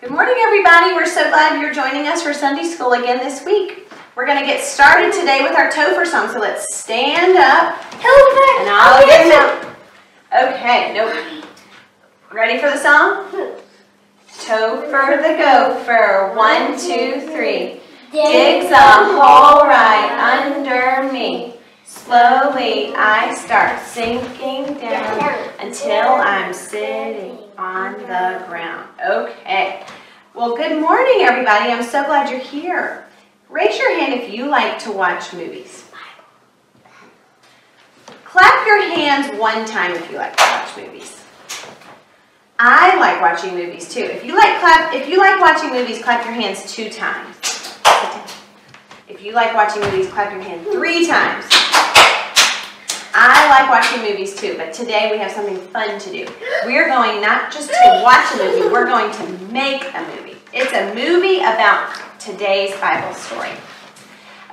Good morning, everybody. We're so glad you're joining us for Sunday school again this week. We're going to get started today with our Topher song, so let's stand up. Topher! And I'll get them out. Okay, nope. Ready for the song? Topher the gopher, 1, 2, 3. Digs a hole right under me. Slowly I start sinking down until I'm sitting on the ground. Okay. Well, good morning, everybody. I'm so glad you're here. Raise your hand if you like to watch movies. Clap your hands one time if you like to watch movies. I like watching movies too. If you like watching movies, clap your hands 2 times. If you like watching movies, clap your hand 3 times. I like watching movies too, but today we have something fun to do. We're going not just to watch a movie, we're going to make a movie. It's a movie about today's Bible story.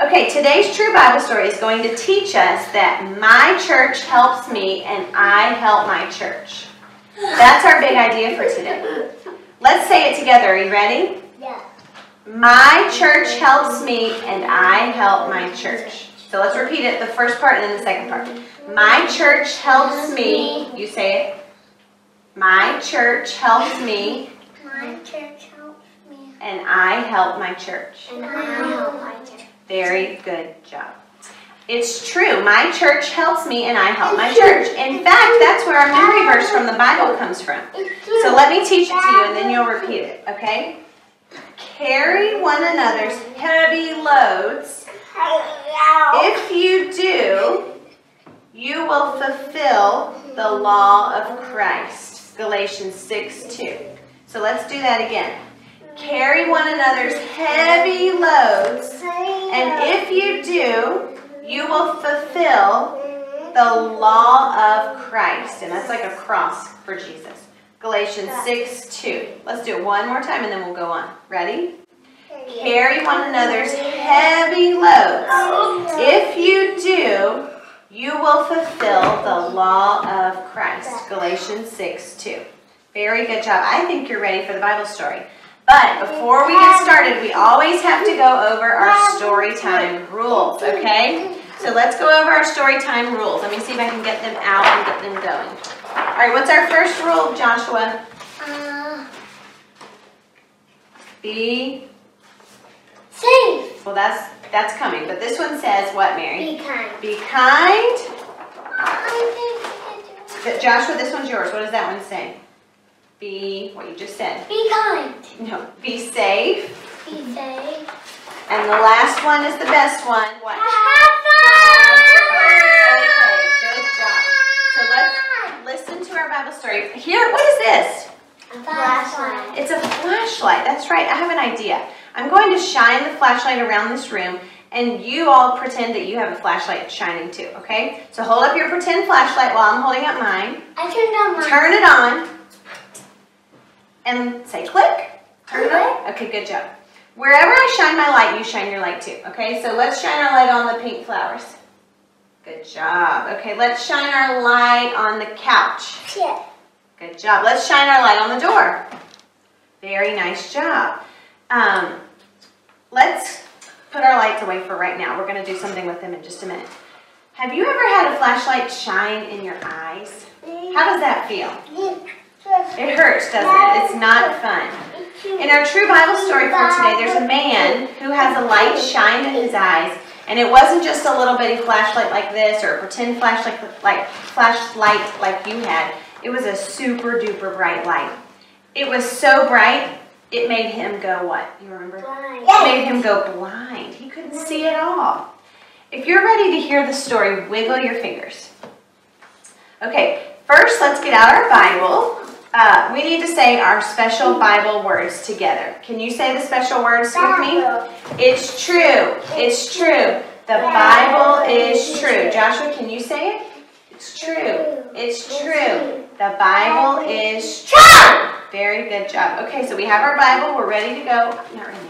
Okay, today's true Bible story is going to teach us that my church helps me and I help my church. That's our big idea for today. Let's say it together. Are you ready? Yeah. My church helps me and I help my church. So let's repeat it, the first part and then the second part. My church helps me. You say it. My church helps me. My church helps me. And I help my church. And I help my church. Very good job. It's true. My church helps me and I help my church. In fact, that's where our memory verse from the Bible comes from. So let me teach it to you and then you'll repeat it, okay? Carry one another's heavy loads. If you do, you will fulfill the law of Christ. Galatians 6:2. So let's do that again. Carry one another's heavy loads, and if you do, you will fulfill the law of Christ. And that's like a cross for Jesus. Galatians 6:2. Let's do it one more time and then we'll go on. Ready? Carry one another's heavy loads. If you do, you will fulfill the law of Christ. Galatians 6:2. Very good job. I think you're ready for the Bible story. But before we get started, we always have to go over our story time rules, okay? So let's go over our story time rules. Let me see if I can get them out and get them going. All right, what's our first rule, Joshua? Be safe. Well, that's coming. But this one says what, Mary? Be kind. Be kind. Joshua, this one's yours. What does that one say? Be, what you just said. Be kind. No, be safe. Be safe. And the last one is the best one. What? Have fun. Okay, good job. So let's listen to our Bible story. Here, what is this? A flashlight. It's a flashlight. That's right. I have an idea. I'm going to shine the flashlight around this room, and you all pretend that you have a flashlight shining too, okay? So hold up your pretend flashlight while I'm holding up mine. I turned on mine. Turn it on. And say click. Turn it on. Okay, good job. Wherever I shine my light, you shine your light too, okay? So let's shine our light on the pink flowers. Good job. Okay, let's shine our light on the couch. Yeah. Good job. Let's shine our light on the door. Very nice job. Let's put our lights away for right now. We're going to do something with them in just a minute. Have you ever had a flashlight shine in your eyes? How does that feel? It hurts, doesn't it? It's not fun. In our true Bible story for today, there's a man who has a light shine in his eyes, and it wasn't just a little bitty flashlight like this or a pretend flashlight like you had. It was a super duper bright light. It was so bright, it made him go what? You remember? Blind. It made him go blind. He couldn't see at all. If you're ready to hear the story, wiggle your fingers. Okay, first let's get out our Bible. We need to say our special Bible words together. Can you say the special words with me? It's true. It's true. The Bible is true. Joshua, can you say it? It's true. It's true. The Bible is true. Very good job. Okay, so we have our Bible. We're ready to go. Not right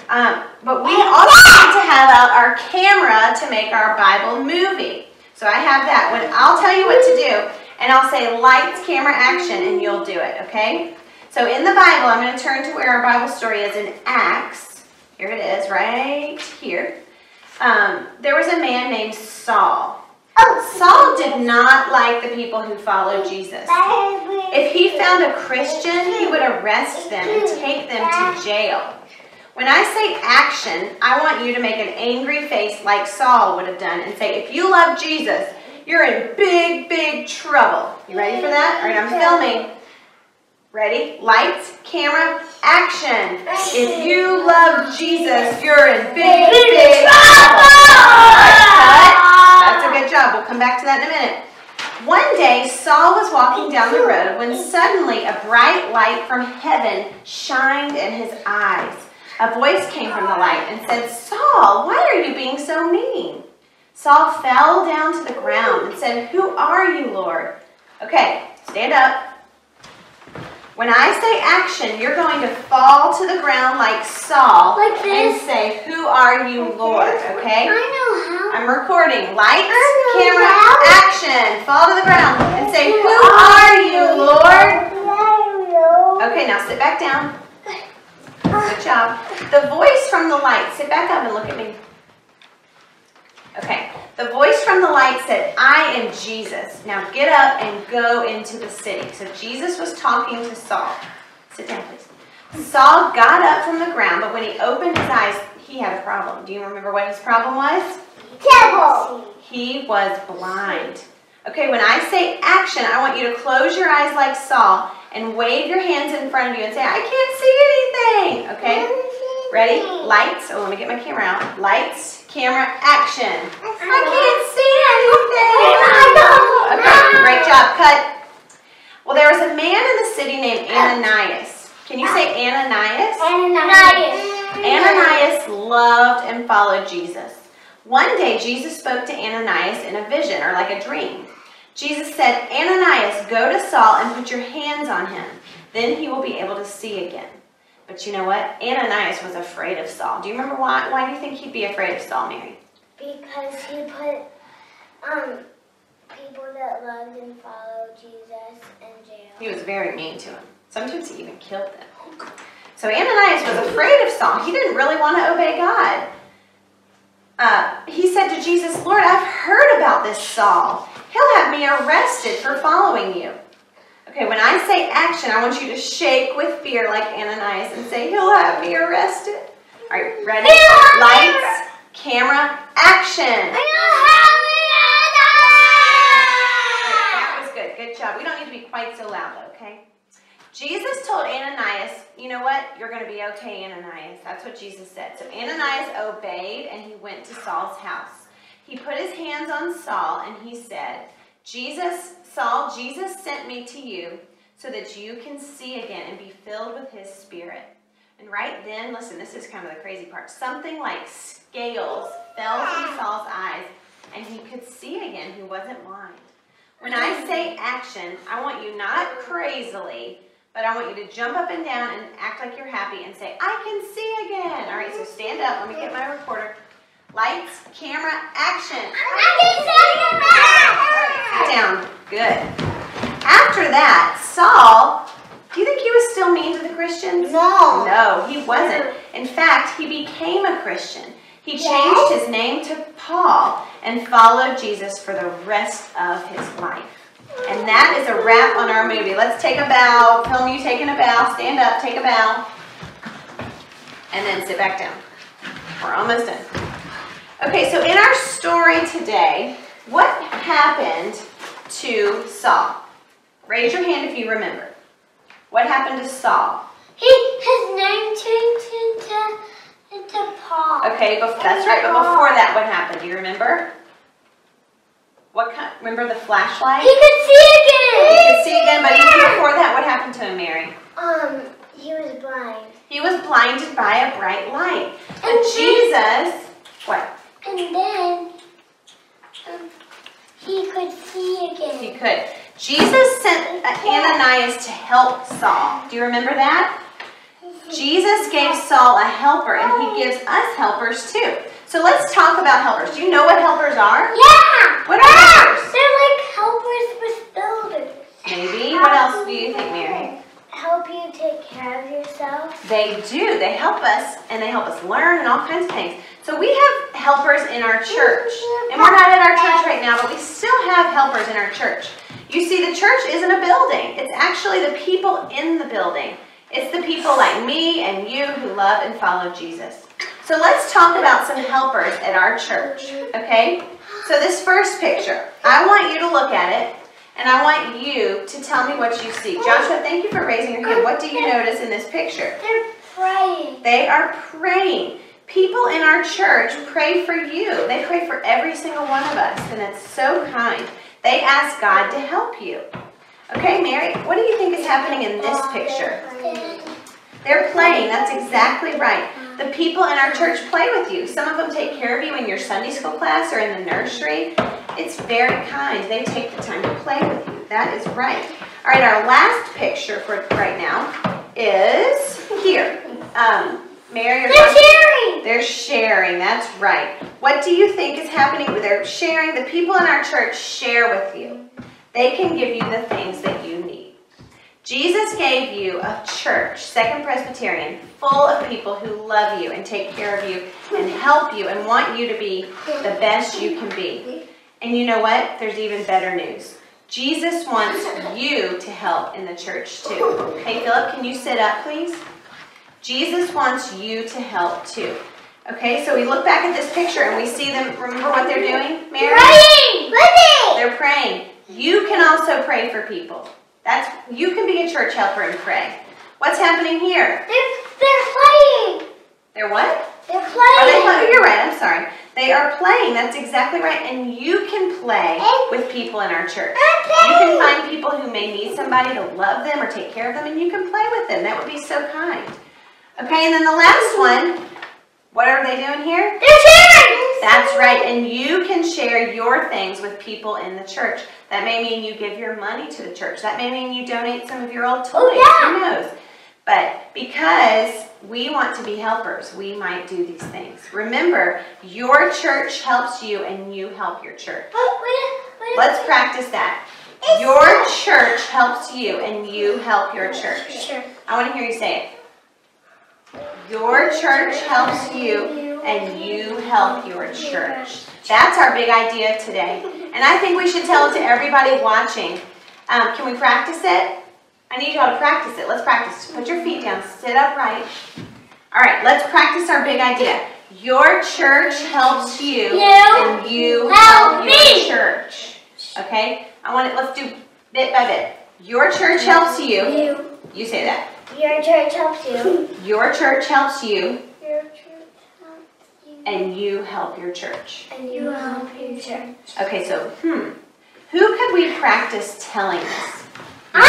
now. But we also need to have out our camera to make our Bible movie. So I have that. When I'll tell you what to do, and I'll say lights, camera, action, and you'll do it, okay? So in the Bible, I'm going to turn to where our Bible story is in Acts. Here it is, right here. There was a man named Saul. Saul did not like the people who followed Jesus. If he found a Christian, he would arrest them and take them to jail. When I say action, I want you to make an angry face like Saul would have done and say, if you love Jesus, you're in big, big trouble. You ready for that? All right, I'm filming. Ready? Lights, camera, action. If you love Jesus, you're in big, big trouble. All right, cut. That's a good job. We'll come back to that in a minute. One day, Saul was walking down the road when suddenly a bright light from heaven shined in his eyes. A voice came from the light and said, Saul, why are you being so mean? Saul fell down to the ground and said, who are you, Lord? Okay, stand up. When I say action, you're going to fall to the ground like Saul and say, who are you, Lord? Okay? I know how. I'm recording. Lights, camera, action. Fall to the ground and say, who are you, Lord? Okay, now sit back down. Good job. The voice from the light. Sit back up and look at me. Okay. The voice from the light said, I am Jesus. Now get up and go into the city. So Jesus was talking to Saul. Sit down, please. Saul got up from the ground, but when he opened his eyes, he had a problem. Do you remember what his problem was? Devil. He was blind. Okay, when I say action, I want you to close your eyes like Saul and wave your hands in front of you and say, I can't see anything. Okay? Ready? Lights. Oh, let me get my camera out. Lights, camera, action. I can't see anything. Okay, great job. Cut. Well, there was a man in the city named Ananias. Can you say Ananias? Ananias loved and followed Jesus. One day, Jesus spoke to Ananias in a vision, or like a dream. Jesus said, Ananias, go to Saul and put your hands on him. Then he will be able to see again. But you know what? Ananias was afraid of Saul. Do you remember why? Why do you think he'd be afraid of Saul, Mary? Because he put people that loved and followed Jesus in jail. He was very mean to him. Sometimes he even killed them. So Ananias was afraid of Saul. He didn't really want to obey God. He said to Jesus, Lord, I've heard about this Saul. He'll have me arrested for following you. Okay, when I say action, I want you to shake with fear like Ananias and say, he'll have me arrested. All right, ready? Lights, camera, action. That was good. Good job. We don't need to be quite so loud, though, okay? Jesus told Ananias, you know what? You're going to be okay, Ananias. That's what Jesus said. So Ananias obeyed, and he went to Saul's house. He put his hands on Saul, and he said, Saul, Jesus sent me to you so that you can see again and be filled with his spirit. And right then, listen, this is kind of the crazy part. Something like scales fell from Saul's eyes, and he could see again. He wasn't blind. When I say action, I want you not crazily, but I want you to jump up and down and act like you're happy and say, I can see again. All right, so stand up. Let me get my recorder. Lights, camera, action. I can see again. All right, sit down. Good. After that, Saul, do you think he was still mean to the Christians? No. No, he wasn't. In fact, he became a Christian. He changed his name to Paul and followed Jesus for the rest of his life. And that is a wrap on our movie. Let's take a bow. Film you taking a bow. Stand up, take a bow. And then sit back down. We're almost done. Okay, so in our story today, what happened to Saul? Raise your hand if you remember. What happened to Saul? His name changed into Paul. Okay, that's right. But before that, what happened? Do you remember? Remember the flashlight? He could see again. He could see again, but even before that, what happened to him, Mary? He was blind. He was blinded by a bright light. But Jesus, what? And then he could see again. He could. Jesus sent Ananias to help Saul. Do you remember that? Jesus gave Saul a helper, and he gives us helpers too. So let's talk about helpers. Do you know what helpers are? Yeah! What are helpers? They're like helpers with builders. Maybe. What else do you think, Mary? help you take care of yourself? They do. They help us, and they help us learn and all kinds of things. So we have helpers in our church. And we're not at our church right now, but we still have helpers in our church. You see, the church isn't a building. It's actually the people in the building. It's the people like me and you who love and follow Jesus. So let's talk about some helpers at our church, okay? So this first picture, I want you to look at it, and I want you to tell me what you see. Joshua, thank you for raising your hand. What do you notice in this picture? They're praying. They are praying. People in our church pray for you. They pray for every single one of us, and it's so kind. They ask God to help you. Okay, Mary, what do you think is happening in this picture? They're playing. That's exactly right. The people in our church play with you. Some of them take care of you in your Sunday school class or in the nursery. It's very kind. They take the time to play with you. That is right. All right, our last picture for right now is here. Mary, They're sharing. They're sharing. That's right. What do you think is happening? They're sharing. The people in our church share with you. They can give you the things that you need. Jesus gave you a church, Second Presbyterian, full of people who love you and take care of you and help you and want you to be the best you can be. And you know what? There's even better news. Jesus wants you to help in the church too. Hey, Philip, can you sit up, please? Jesus wants you to help too. Okay, so we look back at this picture and we see them. Remember what they're doing, Mary? Praying. They're praying. You can also pray for people. You can be a church helper and pray. What's happening here? They're playing. They're what? They're Are they playing. playing? You're right. I'm sorry. They are playing. That's exactly right. And you can play with people in our church. You can find people who may need somebody to love them or take care of them, and you can play with them. That would be so kind. Okay, and then the last one. What are they doing here? They're sharing. That's right, and you can share your things with people in the church. That may mean you give your money to the church. That may mean you donate some of your old toys. Who knows? But because we want to be helpers, we might do these things. Remember, your church helps you and you help your church. Let's practice that. Your church helps you and you help your church. Sure. I want to hear you say it. Your church helps you and you help your church. That's our big idea today. And I think we should tell it to everybody watching. Can we practice it? I need you all to practice it. Let's practice. Put your feet down. Sit upright. All right, let's practice our big idea. Your church helps you and you help your church. Okay? Let's do bit by bit. Your church helps you. You say that. Your church helps you. Your church helps you. Your church helps you. And you help your church. And you help your church. Okay, so, who could we practice telling this? I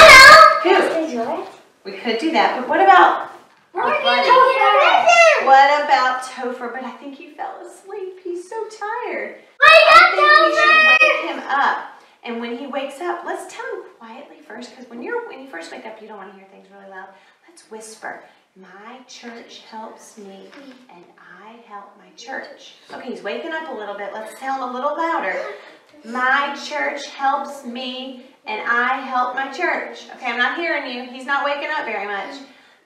know! Who? We could do that, but what about Topher. What about Topher? But I think he fell asleep. He's so tired. I think we should wake him up. And when he wakes up, let's tell him quietly first, because when you first wake up, you don't want to hear things really loud. Let's whisper. My church helps me, and I help my church. Okay, he's waking up a little bit. Let's tell him a little louder. My church helps me, and I help my church. Okay, I'm not hearing you. He's not waking up very much.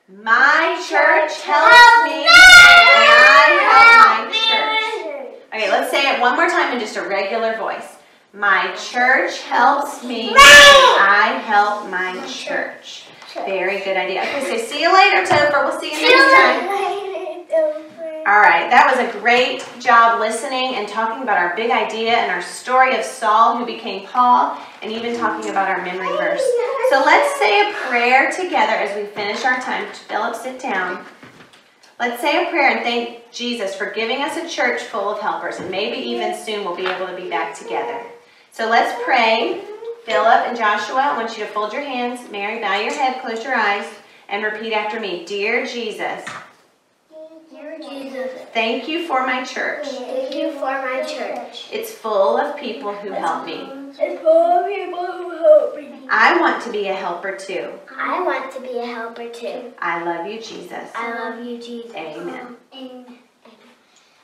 My church helps me, and I help my church. Okay, let's say it one more time in just a regular voice. My church helps me, and I help my church. Very good idea. Okay, so see you later, Topher. We'll see you next time. All right, that was a great job listening and talking about our big idea and our story of Saul who became Paul, and even talking about our memory verse. So let's say a prayer together as we finish our time. Philip, sit down. Let's say a prayer and thank Jesus for giving us a church full of helpers, and maybe even soon we'll be able to be back together. So let's pray. Philip and Joshua, I want you to fold your hands. Mary, bow your head, close your eyes, and repeat after me. Dear Jesus, thank you for my church. Thank you for my church. It's full of people who help me. It's full of people who help me. I want to be a helper too. I want to be a helper too. I love you, Jesus. I love you, Jesus. Amen. Amen.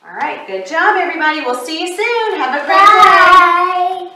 All right, good job, everybody. We'll see you soon. Have a great day. Bye.